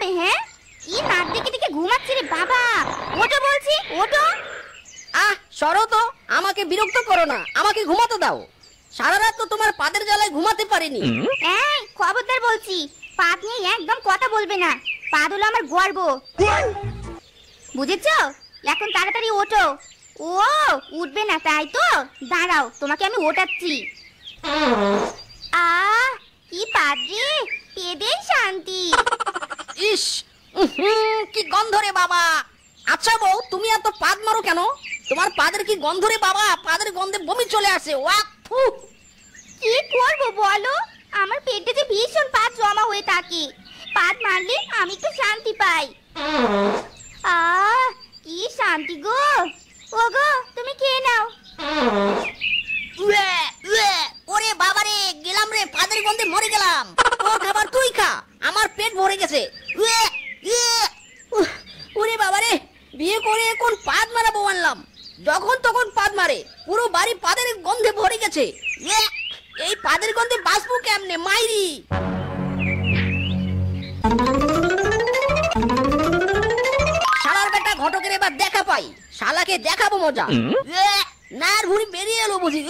ঘুমাবে? হ্যাঁ, কি নাক ডেকে ডেকে ঘুমাচ্ছে রে বাবা। ওঠো বলছি, ওঠো। সরো তো, আমাকে বিরক্ত করো না, আমাকে ঘুমাতে দাও। সারা রাত তো তোমার পাদের জ্বালায় ঘুমাতে পারিনি। এই খবরদার বলছি, পাদ নিয়ে একদম কথা বলবে না। পাদ হলো আমার গর্ব, বুঝেছো? এখন তাড়াতাড়ি ওঠো। ও উঠবে না তাই তো, দাঁড়াও তোমাকে আমি ওঠাচ্ছি। কি পাদ রে, পেদেই শান্তি। ইস, কি গন্ধ রে বাবা। আচ্ছা বউ, তুমি এত পাদ মারো কেন? তোমার পাদের কি গন্ধ রে বাবা? পাদের গন্ধে বমি চলে আসে। ওয়াক ফু। কি করবো বলো, আমার পেটে যে ভীষণ পাদ জমা হয়ে থাকে। পাদ মারলে আমি একটু শান্তি পাই। কি শান্তি গো। ওগো তুমি খেয়ে নাও। ওরে বাবারে, গেলাম রে, পাদের গন্ধে মরে গেলাম। ও খাবার তুই খা, আমার পেট ভরে গেছে। ওরে বাবারে, বিয়ে করে এখন পাদ মারা বউ আনলাম, যখন তখন পাদ মারে, পুরো বাড়ি পাদের গন্ধে ভরে গেছে। এই পাদের গন্ধে বাঁচবো কেমনে মাইরি? শালার বেটা ঘটকের এবার দেখা পাই, শালাকে দেখাবো মজা। নার ভুড়ি বেরিয়ে এলো বুঝি।